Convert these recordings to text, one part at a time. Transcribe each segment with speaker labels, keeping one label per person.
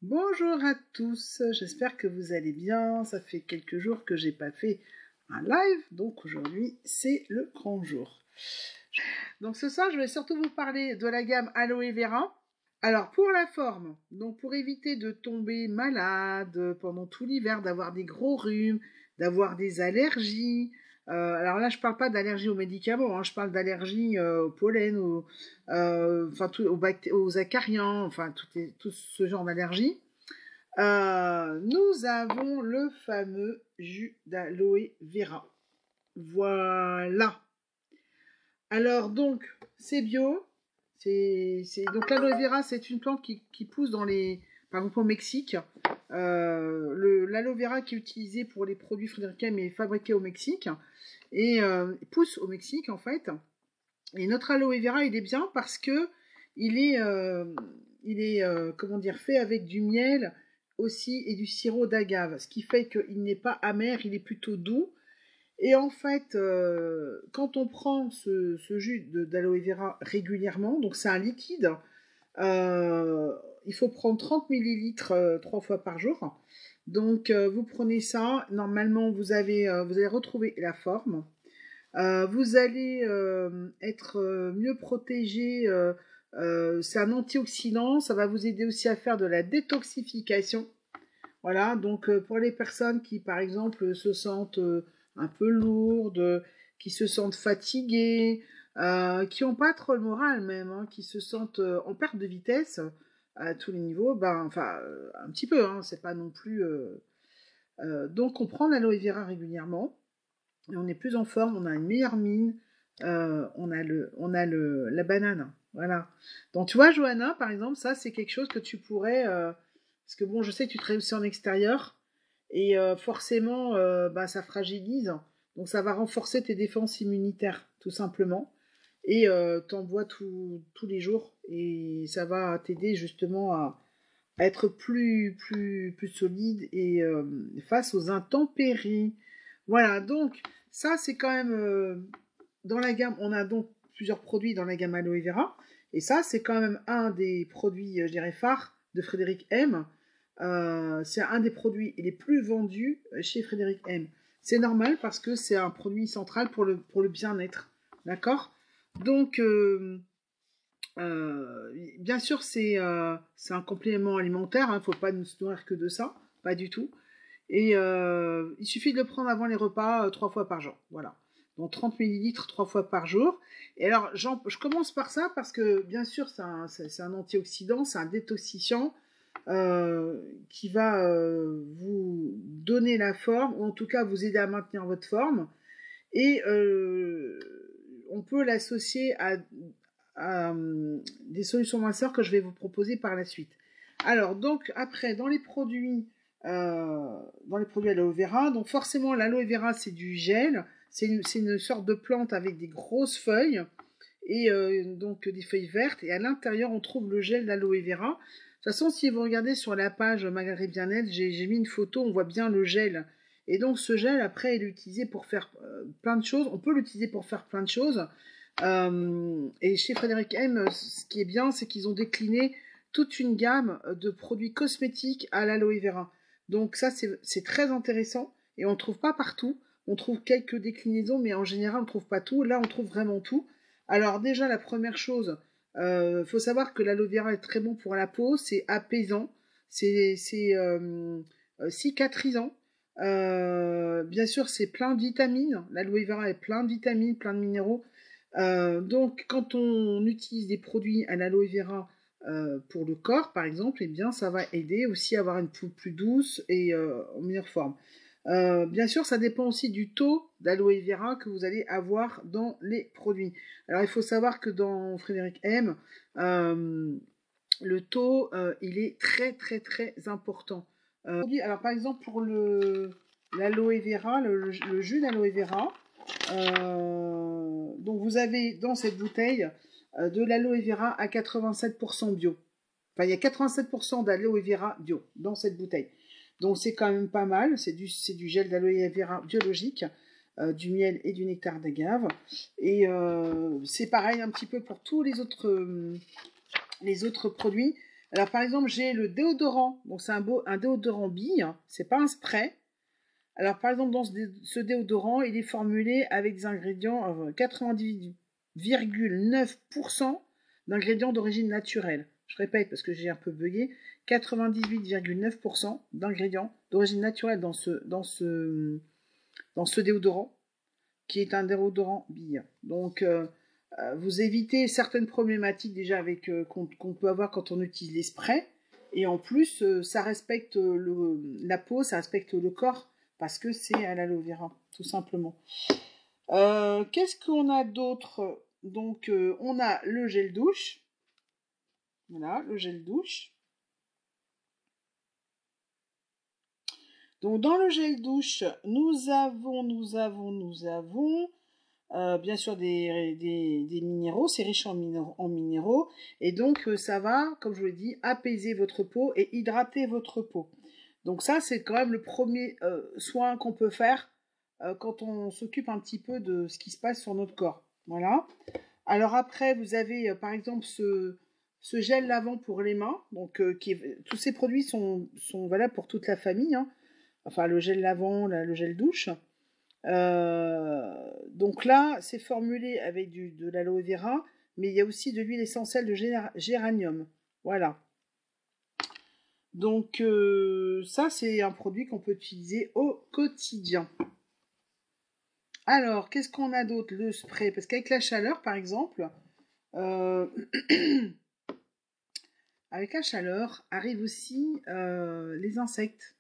Speaker 1: Bonjour à tous, j'espère que vous allez bien. Ça fait quelques jours que j'ai pas fait un live, donc aujourd'hui c'est le grand jour. Donc ce soir je vais surtout vous parler de la gamme Aloe Vera. Alors pour la forme, donc pour éviter de tomber malade pendant tout l'hiver, d'avoir des gros rhumes, d'avoir des allergies. Alors là je parle pas d'allergie aux médicaments, hein, je parle d'allergie au pollen, aux acariens, enfin tout ce genre d'allergie. Nous avons le fameux jus d'aloe vera. Voilà. Alors donc, c'est bio. Donc l'aloe vera, c'est une plante qui pousse par exemple au Mexique. L'aloe vera qui est utilisé pour les produits Frédéric M est fabriqué au Mexique et pousse au Mexique en fait. Et notre aloe vera, il est bien parce que il est, euh, comment dire, fait avec du miel aussi et du sirop d'agave, ce qui fait qu'il n'est pas amer, il est plutôt doux. Et en fait, quand on prend ce jus d'aloe vera régulièrement, donc c'est un liquide, euh, il faut prendre 30 millilitres 3 fois par jour. Donc vous prenez ça, normalement vous allez retrouver la forme. Vous allez être mieux protégé. C'est un antioxydant, ça va vous aider aussi à faire de la détoxification. Voilà, donc pour les personnes qui, par exemple, se sentent un peu lourdes, qui se sentent fatiguées, qui n'ont pas trop le moral même, hein, qui se sentent en perte de vitesse à tous les niveaux, ben, enfin, un petit peu, hein, c'est pas non plus. Donc on prend l'aloe vera régulièrement et on est plus en forme, on a une meilleure mine, la banane. Voilà. Donc tu vois, Johanna, par exemple, ça c'est quelque chose que tu pourrais. Parce que bon, je sais que tu travailles aussi en extérieur et forcément, bah, ça fragilise. Donc ça va renforcer tes défenses immunitaires, tout simplement. Et t'en bois tous les jours et ça va t'aider justement à être plus solide et face aux intempéries. Voilà, donc ça c'est quand même dans la gamme, on a donc plusieurs produits dans la gamme Aloe Vera, et ça c'est quand même un des produits, je dirais, phares de Frédéric M. C'est un des produits les plus vendus chez Frédéric M. C'est normal parce que c'est un produit central pour le bien-être, d'accord. Donc, bien sûr, c'est un complément alimentaire, il ne faut pas nous nourrir que de ça, pas du tout. Et il suffit de le prendre avant les repas 3 fois par jour. Voilà. Donc 30 millilitres 3 fois par jour. Et alors, je commence par ça parce que, bien sûr, c'est un antioxydant, c'est un détoxifiant qui va vous donner la forme, ou en tout cas vous aider à maintenir votre forme. Et on peut l'associer à des solutions minceurs que je vais vous proposer par la suite. Alors, donc, après, dans les produits aloe vera, donc forcément, l'aloe vera, c'est du gel. C'est une sorte de plante avec des grosses feuilles et donc des feuilles vertes. Et à l'intérieur, on trouve le gel d'aloe vera. De toute façon, si vous regardez sur la page Magaret Bien-être, j'ai mis une photo, on voit bien le gel. Et donc, ce gel, après, il est utilisé pour faire plein de choses. On peut l'utiliser pour faire plein de choses. Et chez Frédéric M, ce qui est bien, c'est qu'ils ont décliné toute une gamme de produits cosmétiques à l'aloe vera. Donc ça, c'est très intéressant et on ne trouve pas partout. On trouve quelques déclinaisons, mais en général, on ne trouve pas tout. Là, on trouve vraiment tout. Alors déjà, la première chose, faut savoir que l'aloe vera est très bon pour la peau, c'est apaisant, c'est cicatrisant. Bien sûr, c'est plein de vitamines. L'aloe vera est plein de vitamines, plein de minéraux. Donc, quand on utilise des produits à l'aloe vera pour le corps, par exemple, eh bien, ça va aider aussi à avoir une peau plus douce et en meilleure forme. Bien sûr, ça dépend aussi du taux d'aloe vera que vous allez avoir dans les produits. Alors, il faut savoir que dans Frédéric M, le taux, il est très, très, très important. Alors, par exemple, pour l'aloe vera, le jus d'aloe vera, donc vous avez dans cette bouteille de l'aloe vera à 87% bio. Enfin, il y a 87% d'aloe vera bio dans cette bouteille. Donc c'est quand même pas mal. C'est du gel d'aloe vera biologique, du miel et du nectar d'agave. Et c'est pareil un petit peu pour tous les autres produits. Alors par exemple, j'ai le déodorant. Donc c'est un déodorant bille, hein. C'est pas un spray. Alors par exemple, dans ce déodorant, il est formulé avec des ingrédients 98,9% d'ingrédients d'origine naturelle. Je répète parce que j'ai un peu bugué. 98,9% d'ingrédients d'origine naturelle dans ce déodorant, qui est un déodorant bille. Donc vous évitez certaines problématiques déjà avec qu'on peut avoir quand on utilise les sprays. Et en plus, ça respecte la peau, ça respecte le corps, parce que c'est à l'aloe vera, tout simplement. Qu'est-ce qu'on a d'autre? Donc, on a le gel douche. Voilà, le gel douche. Donc, dans le gel douche, nous avons bien sûr des minéraux, c'est riche en minéraux, et donc ça va, comme je vous l'ai dit, apaiser votre peau et hydrater votre peau. Donc ça, c'est quand même le premier soin qu'on peut faire quand on s'occupe un petit peu de ce qui se passe sur notre corps. Voilà. Alors après, vous avez par exemple ce gel lavant pour les mains. Donc tous ces produits sont valables pour toute la famille, hein. Enfin, le gel lavant, le gel douche. Donc là, c'est formulé avec de l'aloe vera, mais il y a aussi de l'huile essentielle de géranium. Voilà. Donc ça, c'est un produit qu'on peut utiliser au quotidien. Alors, qu'est-ce qu'on a d'autre? Le spray, parce qu'avec la chaleur, par exemple, avec la chaleur arrivent aussi les insectes,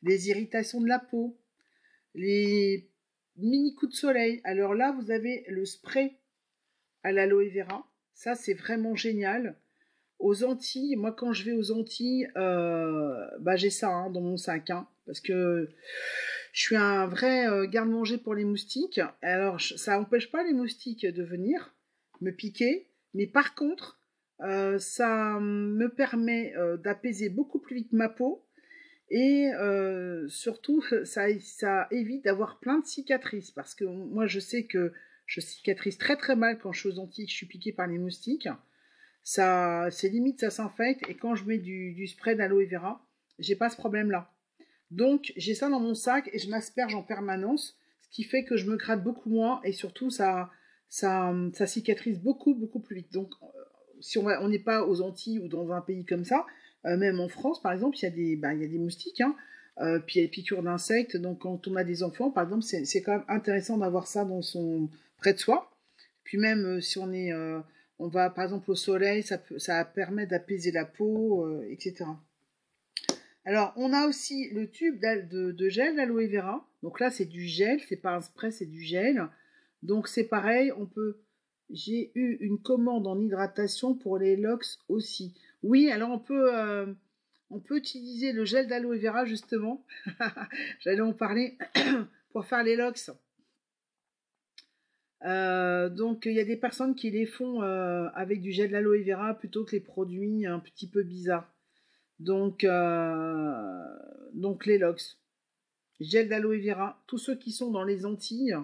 Speaker 1: les irritations de la peau, les mini coups de soleil. Alors là, vous avez le spray à l'aloe vera. Ça, c'est vraiment génial. Aux Antilles, moi, quand je vais aux Antilles, j'ai ça hein, dans mon sac, hein, parce que je suis un vrai garde-manger pour les moustiques. Alors, ça n'empêche pas les moustiques de venir me piquer, mais par contre, ça me permet d'apaiser beaucoup plus vite ma peau. Et surtout, ça évite d'avoir plein de cicatrices. Parce que moi, je sais que je cicatrise très très mal quand je suis aux Antilles, que je suis piquée par les moustiques. Ça, c'est limite, ça s'infecte. Et quand je mets du spray d'aloe vera, j'ai pas ce problème-là. Donc, j'ai ça dans mon sac et je m'asperge en permanence. Ce qui fait que je me gratte beaucoup moins. Et surtout, ça cicatrise beaucoup, beaucoup plus vite. Donc, si on n'est pas aux Antilles ou dans un pays comme ça, même en France, par exemple, il y a des moustiques, hein, puis il y a les piqûres d'insectes. Donc, quand on a des enfants, par exemple, c'est quand même intéressant d'avoir ça près de soi. Puis même si on va par exemple au soleil, ça permet d'apaiser la peau, etc. Alors, on a aussi le tube de gel d'aloe vera. Donc là, c'est du gel, c'est pas un spray, c'est du gel. Donc c'est pareil, j'ai eu une commande en hydratation pour les locks aussi. Oui, alors on peut utiliser le gel d'aloe vera justement. J'allais en parler pour faire les locks. Donc il y a des personnes qui les font avec du gel d'aloe vera plutôt que les produits un petit peu bizarres. Donc les locks, gel d'aloe vera, tous ceux qui sont dans les Antilles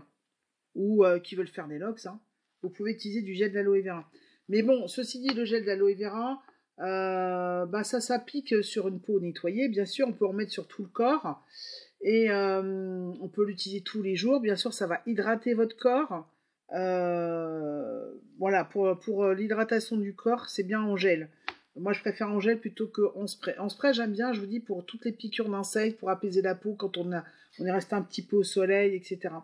Speaker 1: ou qui veulent faire des locks, hein, vous pouvez utiliser du gel d'aloe vera. Mais bon, ceci dit, le gel d'aloe vera, ça s'applique sur une peau nettoyée. Bien sûr, on peut en mettre sur tout le corps et on peut l'utiliser tous les jours. Bien sûr, ça va hydrater votre corps. Voilà, pour l'hydratation du corps, c'est bien en gel. Moi, je préfère en gel plutôt qu'en spray. En spray, j'aime bien, je vous dis, pour toutes les piqûres d'insectes, pour apaiser la peau quand on est resté un petit peu au soleil, etc.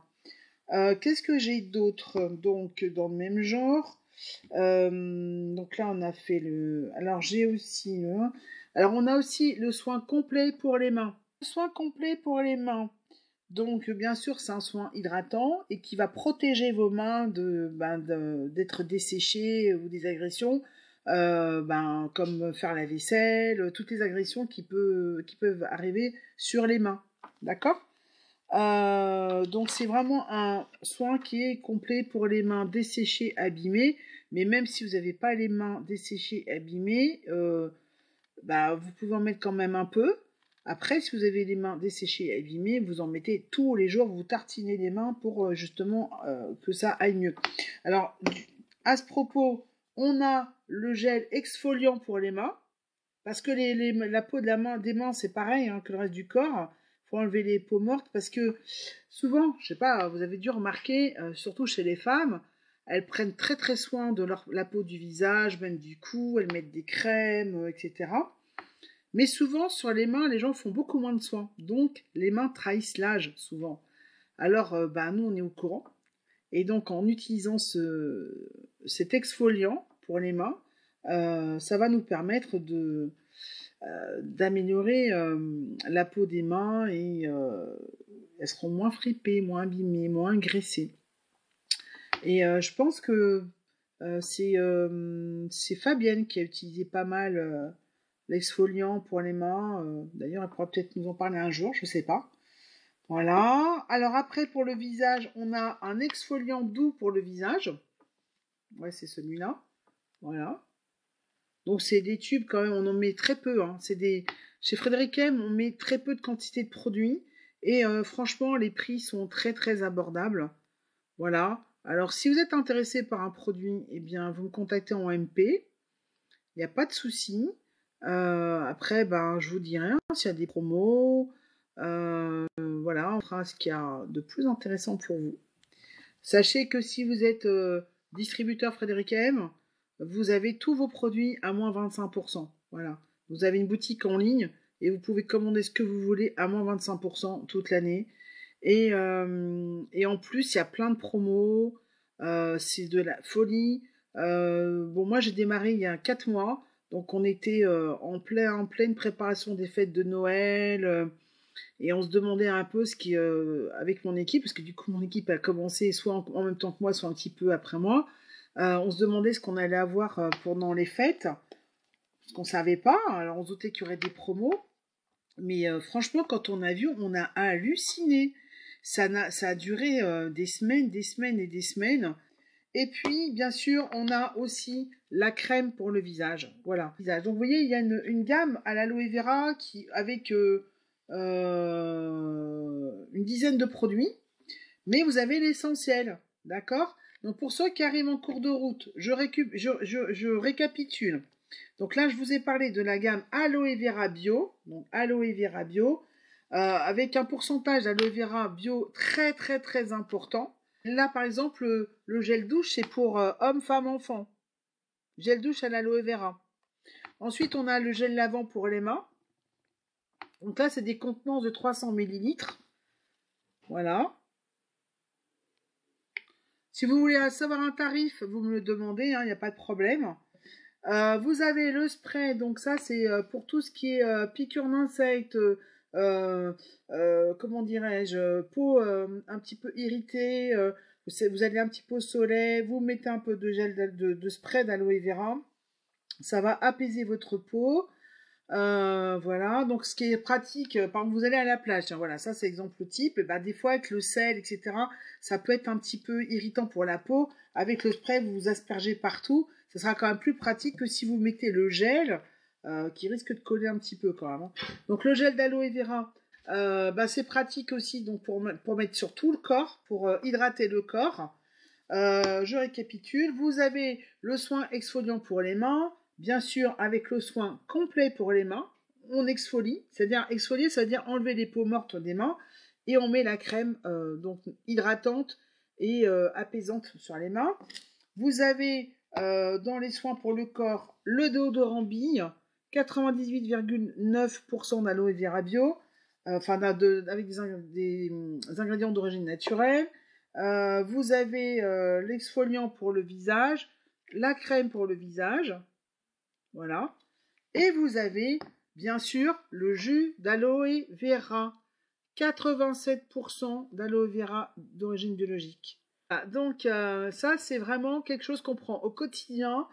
Speaker 1: Qu'est-ce que j'ai d'autre donc dans le même genre? Donc là, on a fait le. Alors j'ai aussi le. Alors on a aussi le soin complet pour les mains. Le soin complet pour les mains. Donc bien sûr, c'est un soin hydratant et qui va protéger vos mains d'être desséchées ou des agressions. Comme faire la vaisselle, toutes les agressions qui peuvent arriver sur les mains. D'accord? Donc c'est vraiment un soin qui est complet pour les mains desséchées, abîmées. Mais même si vous n'avez pas les mains desséchées, abîmées, vous pouvez en mettre quand même un peu. Après, si vous avez les mains desséchées et abîmées, vous en mettez tous les jours, vous tartinez les mains pour justement que ça aille mieux. Alors, à ce propos, on a le gel exfoliant pour les mains. Parce que la peau de la main, des mains, c'est pareil hein, que le reste du corps. Il faut enlever les peaux mortes parce que souvent, je sais pas, vous avez dû remarquer, surtout chez les femmes, elles prennent très très soin de la peau du visage, même du cou, elles mettent des crèmes, etc. Mais souvent, sur les mains, les gens font beaucoup moins de soins. Donc, les mains trahissent l'âge, souvent. Alors, bah, nous, on est au courant. Et donc, en utilisant cet exfoliant pour les mains, ça va nous permettre d'améliorer la peau des mains et elles seront moins fripées, moins abîmées, moins graissées. Et je pense que c'est Fabienne qui a utilisé pas mal l'exfoliant pour les mains. D'ailleurs, elle pourra peut-être nous en parler un jour, je sais pas. Voilà. Alors après, pour le visage, on a un exfoliant doux pour le visage. Ouais, c'est celui-là. Voilà. Donc c'est des tubes quand même, on en met très peu. Hein. Chez Frédéric M, on met très peu de quantité de produits. Et franchement, les prix sont très très abordables. Voilà. Alors si vous êtes intéressé par un produit, eh bien vous me contactez en MP. Il n'y a pas de souci. Après, ben, je vous dirai hein, s'il y a des promos. Voilà, on fera ce qu'il y a de plus intéressant pour vous. Sachez que si vous êtes distributeur Frédéric M, vous avez tous vos produits à moins 25%. Voilà. Vous avez une boutique en ligne et vous pouvez commander ce que vous voulez à moins 25% toute l'année. Et en plus, il y a plein de promos. C'est de la folie. Bon, moi, j'ai démarré il y a 4 mois. Donc, on était en pleine préparation des fêtes de Noël. Et on se demandait un peu ce qui, avec mon équipe, parce que du coup, mon équipe a commencé soit en même temps que moi, soit un petit peu après moi. On se demandait ce qu'on allait avoir pendant les fêtes. Parce qu'on savait pas. Alors, on se doutait qu'il y aurait des promos. Mais franchement, quand on a vu, on a halluciné. Ça a duré des semaines et des semaines. Et puis, bien sûr, on a aussi la crème pour le visage. Voilà. Donc, vous voyez, il y a une gamme à l'aloe vera avec une dizaine de produits. Mais vous avez l'essentiel. D'accord? Donc, pour ceux qui arrivent en cours de route, je récapitule. Donc là, je vous ai parlé de la gamme Aloe Vera Bio, donc Aloe Vera Bio, avec un pourcentage d'aloe vera bio très très très important. Là, par exemple, le gel douche, c'est pour hommes, femmes, enfants. Gel douche à l'aloe vera. Ensuite, on a le gel lavant pour les mains. Donc là, c'est des contenants de 300 millilitres. Voilà. Si vous voulez savoir un tarif, vous me le demandez, il n'y a pas de problème. Vous avez le spray, donc ça c'est pour tout ce qui est piqûre d'insectes, comment dirais-je, peau un petit peu irritée, vous allez un petit peu au soleil, vous mettez un peu de gel de spray d'aloe vera, ça va apaiser votre peau. Voilà, donc ce qui est pratique, par exemple, vous allez à la plage, tiens, voilà, ça c'est exemple type, et ben, des fois avec le sel, etc., ça peut être un petit peu irritant pour la peau. Avec le spray, vous vous aspergez partout, ça sera quand même plus pratique que si vous mettez le gel, qui risque de coller un petit peu quand même. Hein. Donc le gel d'aloe vera, ben, c'est pratique aussi donc pour mettre sur tout le corps, pour hydrater le corps. Je récapitule, vous avez le soin exfoliant pour les mains, bien sûr avec le soin complet pour les mains, on exfolie, c'est-à-dire exfolier, c'est-à-dire enlever les peaux mortes des mains, et on met la crème donc hydratante et apaisante sur les mains. Vous avez dans les soins pour le corps le déodorant bille, 98,9% d'aloe vera bio, enfin avec des ingrédients d'origine naturelle. Vous avez l'exfoliant pour le visage, la crème pour le visage, voilà. Et vous avez, bien sûr, le jus d'aloe vera, 87% d'aloe vera d'origine biologique. Voilà, donc ça, c'est vraiment quelque chose qu'on prend au quotidien.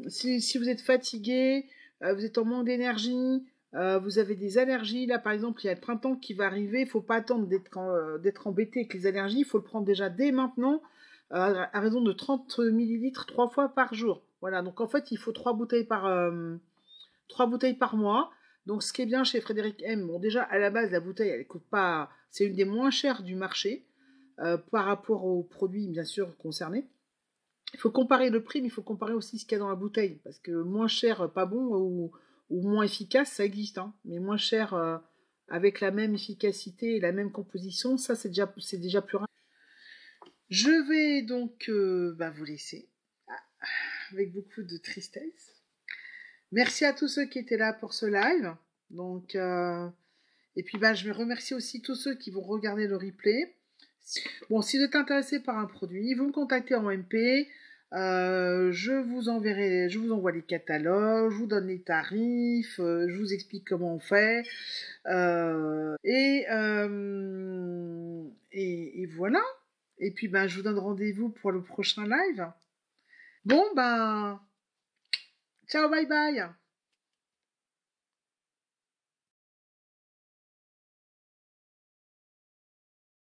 Speaker 1: Si vous êtes fatigué, vous êtes en manque d'énergie, vous avez des allergies, là par exemple il y a le printemps qui va arriver, il ne faut pas attendre d'être embêté avec les allergies, il faut le prendre déjà dès maintenant, à raison de 30 millilitres 3 fois par jour. Voilà, donc en fait il faut 3 bouteilles par mois. Donc ce qui est bien chez Frédéric M, bon déjà à la base la bouteille elle coûte pas, c'est une des moins chères du marché par rapport aux produits bien sûr concernés. Il faut comparer le prix, mais il faut comparer aussi ce qu'il y a dans la bouteille. Parce que moins cher, pas bon, ou moins efficace, ça existe. Hein. Mais moins cher, avec la même efficacité et la même composition, ça c'est déjà plus rare. Je vais donc vous laisser avec beaucoup de tristesse. Merci à tous ceux qui étaient là pour ce live. Donc, et puis je vais remercier aussi tous ceux qui vont regarder le replay. Bon, si vous êtes intéressé par un produit, vous me contactez en MP. Je vous envoie les catalogues, je vous donne les tarifs, je vous explique comment on fait. Et voilà. Et puis je vous donne rendez-vous pour le prochain live. Bon ciao, bye bye.